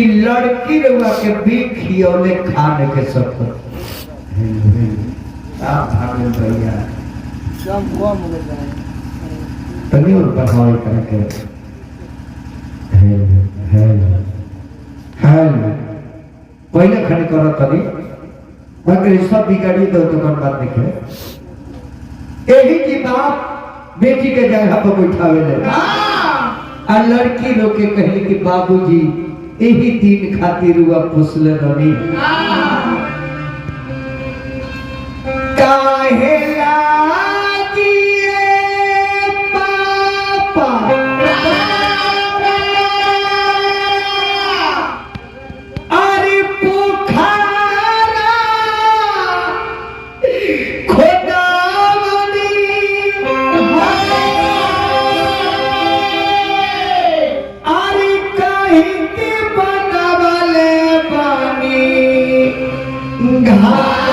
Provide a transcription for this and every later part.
लड़की रउआ के भी खियौले खाने के सब भागल भैया सब कम हो जाए तनी और बढ़ाई करके पहले खड़े करो तनी मगर सब बिगाड़ी दो तो कर बात देखे यही की बाप बेटी के जगह पर बैठावे ले आ लड़की लोग के कहले कि बाबूजी यही दिन खातिर हुआ पुसले रवि काहे लागिए पापा अरे पुखारा खोदावनी अरे कहीं के बनवले पानी घाट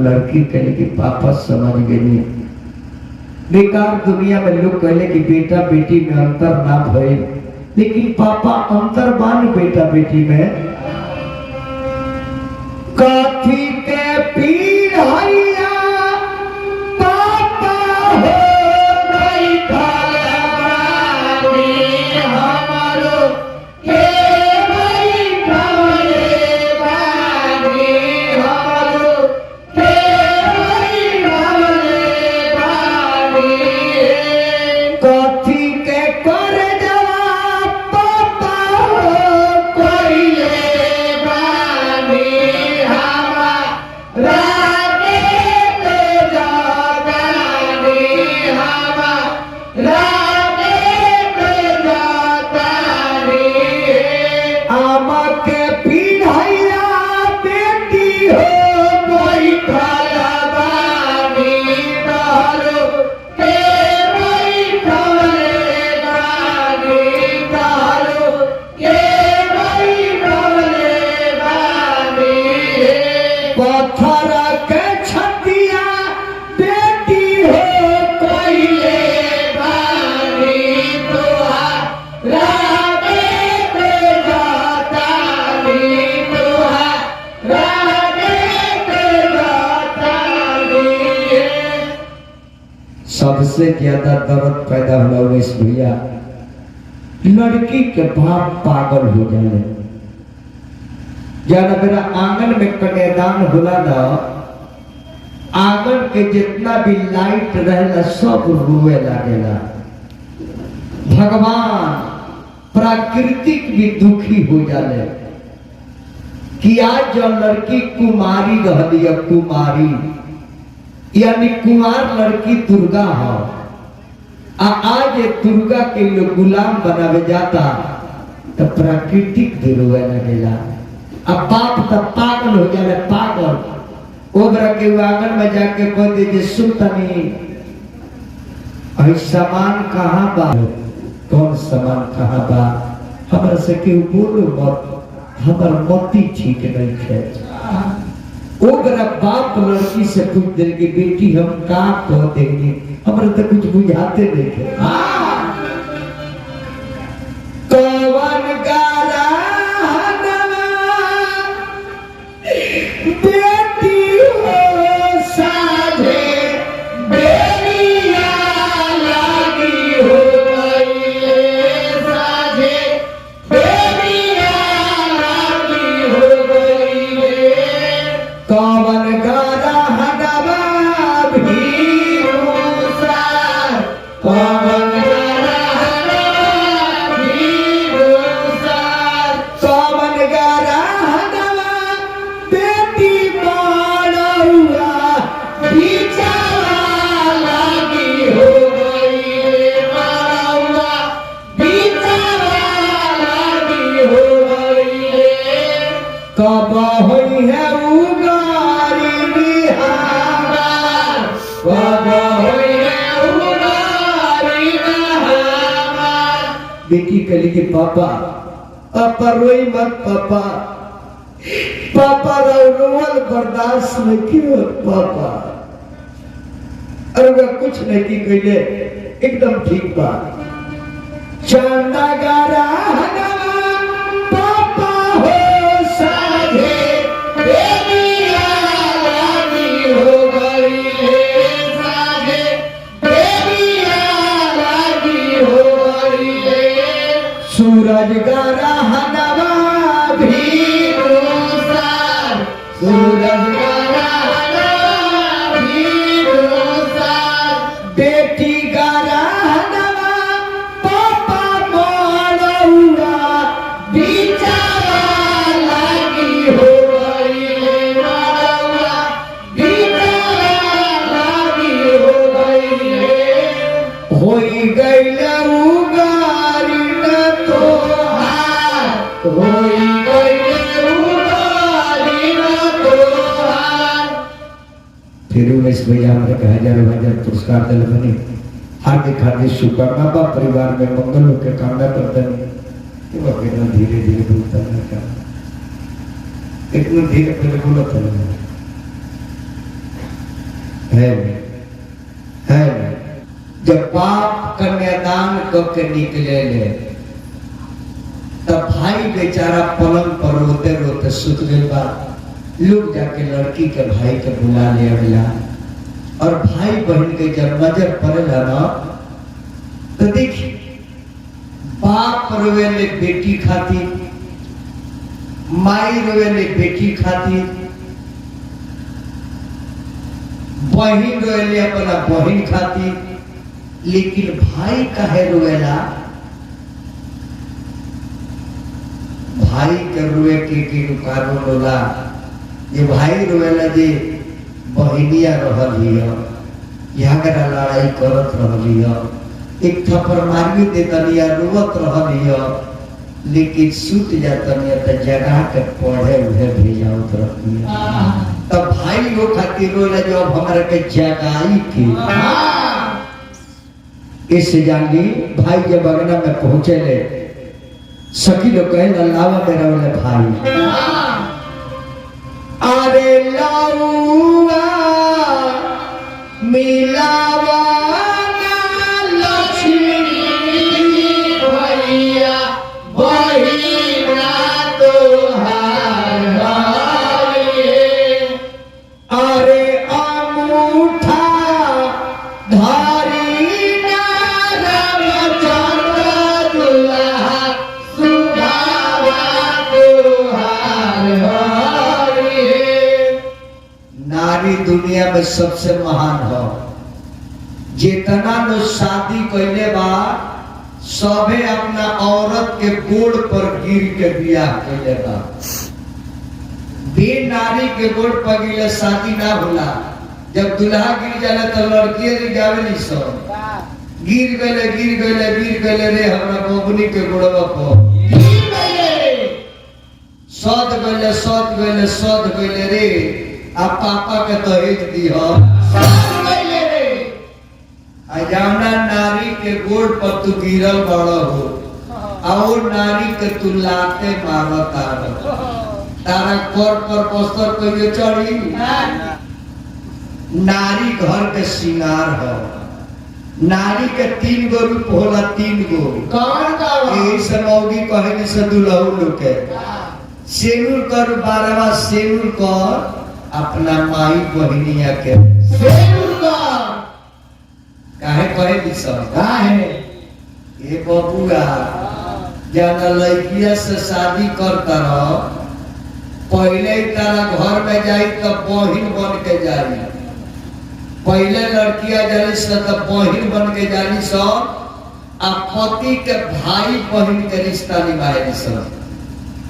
लड़की कहले कि पापा समझ गई बेकार दुनिया में लोग कहले कि बेटा बेटी में अंतर ना भइल लेकिन पापा अंतर बान बेटा बेटी में काठी के पीर हैया पापा हो गई खाली हमारो के भाई खाले बानी हमारो सबसे ज्यादा दर्द पैदा हुआ उमेश भैया लड़की के बाप पागल हो जाए जब मेरा आंगन में कन्यादान होला ना आंगन के जितना भी लाइट रहेला सब रोए लागेला भगवान प्राकृतिक भी दुखी हो जाले कि आज जो लड़की कुमारी रहली है कुमारी यानी कुमार लड़की दुर्गा हो आज दुर्गा के लोग गुलाम बनावे जाता तो प्राकृतिक भी रोए लगेला अब बाप तब पागल हो जाए पागल ओबरा के आंगन में जाके कह दे सुल्तानी सामान कहाँ बा कौन सामान कहाँ बा हमरा से केहू बोलो मत हमर मोती ठीक नहीं है ओकरा बाप लड़की से पूछ दे कि बेटी हम का कह देंगे हमरा तो कुछ बुझाते नहीं है कौन गारा बेटी हो साझे बेरिया लागी हो गई साझे बेरिया लागी हो गई कवन गारा हडवा भी मूसा कवन गारा हडवा भी मूसा कवन गारा हडवा बेटी बड़ुआ बिचारा लागी हो गई बड़ुआ बिचारा लागी हो गई कब होई है उगारी बिहार कब होई है उगारी बिहार बेटी कली के पापा पापा रोई मत पापा पापा रोवल बर्दाश्त नहीं किया पापा अरे वे कुछ नहीं की कहले एकदम ठीक बात चांदा गारा हनवा पापा हो साझे बेरिया लागी हो गई साझे बेरिया लागी हो गई सूरज गारा हनवा भी सूरज गारा हनवा भी बेटी गारा हनवा पापा बड़ुआ बिचारा लागी हो गई बड़ुआ बिचारा लागी हो गई उगारी न तोहार होई गई उगारी न तोहार फिर उमेश भैया हमारे के हजार पुरस्कार दिल बनी हार्दिक हार्दिक शुभकामना बा परिवार में मंगल के कामना करते हैं धीरे धीरे बोलता है इतना धीरे पहले बोलता है जब बाप कन्यादान करके निकले ले तब भाई बेचारा पलंग पर रोते रोते सुत गए बा लोग जाके लड़की के भाई के बुला ले अगला और भाई बहन के जब नजर पड़ेला ना तो देखिए बाप रोवेले बेटी खाती माई रोवेले बेटी खाती बहन रोवेले अपना बहन खाती लेकिन भाई काहे रोवेला भाई के रोए के कारण रोला ये भाई रोवेला जे बहनिया रहल हिया यहाँ का लड़ाई करत रहल हिया एक थप्पड़ मारी देतनिया रोवत रहल हिया लेकिन सुत जातनिया त जगह के पढ़े उहे भेजावत रहलिया तब भाई लोग खातिर रोला जब हमरा के जगाई के इस जानी भाई जब अगना में पहुंचे ले सखी लोग कहे लावा मेरा वाले भाई अरे लाऊआ मिलावा लक्ष्मी भैया बहिना तोहार अरे अंगूठा धारी नारी दुनिया में सबसे महान हो जितना नो शादी कैले बा सबे अपना औरत के गोड़ पर गिर के बियाह कैले बा बे नारी के गोड़ पर गिरले शादी ना होला जब दुल्हा गिर जाला तो लड़की रिगावेली सब गिर गले रे हमरा बबनी के गोड़वा पर गिर गले सद गले रे आ पापा के दहेज दियो अजाना नारी के गोड़ पर तू गिरल बड़ा हो और नारी के तू लाते मारो तारा कर पर बस्तर कहियो चढ़ी नारी घर के श्रृंगार हो नारी के 3 गो रूप होला 3 गो कौन यही से मौगी कहे से दुल्हू लोग के सेनुर कर बारवा सेनुर कर अपना माई बहनिया के सेनुर कर काहे कहे दिसन काहे ये बबुआ जाना लड़किया से शादी करता रहो पहले ही तारा घर में जाई तो बहिन बन के जाई पहले लड़किया जाली से तो बहिन बन के जाली सब आ पति के भाई बहन के रिश्ता निभाए सब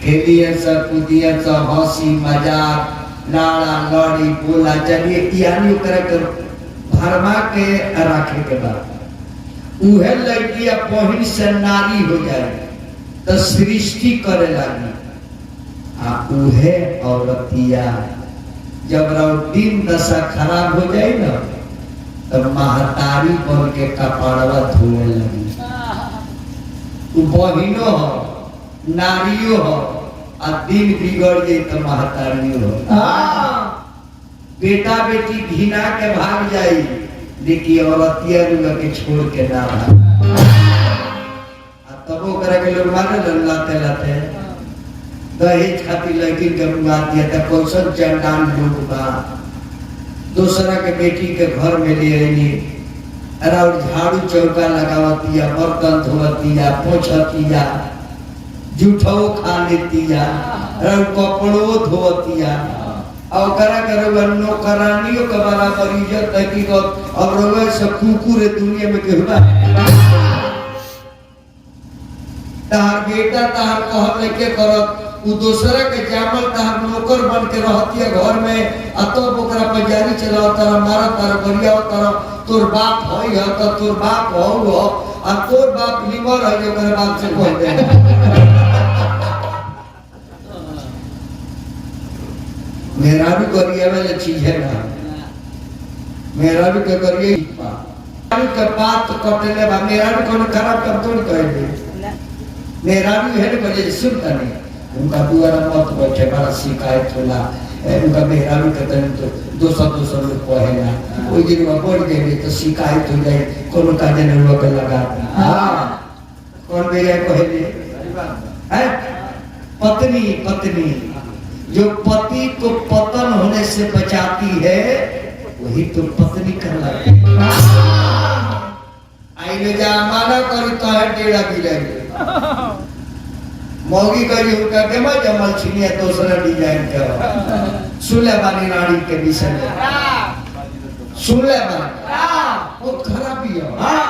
खेलिए सब कूदिए सब हंसी मजाक लाड़ा लड़ी बोला चलिए यानी कर भरमा के रखे के बाद उहे लड़किया बहिन से नारी हो जाए तो सृष्टि करे लगी आ उहे औरतिया जब दिन दशा खराब हो जाए ना तो महतारी बन के कपड़वा धोए लगी बहिनो हो नारियो हो आ दिन बिगड़ जाए तो महतारियो हो बेटा बेटी घिना के भाग जाई देखिए औरतिया के छोड़ के ना भाग तब के लोग मारे लाते लाते दहेज खातिर लड़की के मुंगा दिया था कौशल चंडाल लोग बा दूसरा के बेटी के घर में ले रही और झाड़ू चौका लगावतिया बर्तन धोवतिया पोछतिया जूठो खा लेतिया और कपड़ो धोवतिया और करा करो नौकरानियों के बराबर इज्जत है और रोवे से कुकुर दुनिया में कहबा तार बेटा तार कहब लेके करत उ दूसरा के जामल तार नौकर बन के रहतिया घर में अतब ओकरा पर जारी चलाओ तारा मारा तारा गरिया तारा तोर बाप होई ह त तोर बाप हो आ तोर बाप लिवर है जो करे बाप से कह दे मेरा भी गरिया में चीज है ना मेरा भी के गरिए के बात कटले बा मेरा भी कोनो खराब कर तो कह दे मेरा भी है वजह से सुनता नहीं उनका दुआरा मत बैठे बड़ा शिकायत होला उनका मेरा भी कहते हैं तो दूसरा लोग कहेला कोई दिन में बढ़ गए तो शिकायत हो जाए कोनो काजे ने लोग लगा हां कौन भैया कहेले है पत्नी पत्नी जो पति को पतन होने से बचाती है वही तो पत्नी कहलाती है आइले जा माना करी तो है डेढ़ा बिलाई मौगी करी उनका के मैं जमल छिनिया दूसरा डिजाइन के सुलेमानी रानी के विषय में सुलेमान वो खराबी है हां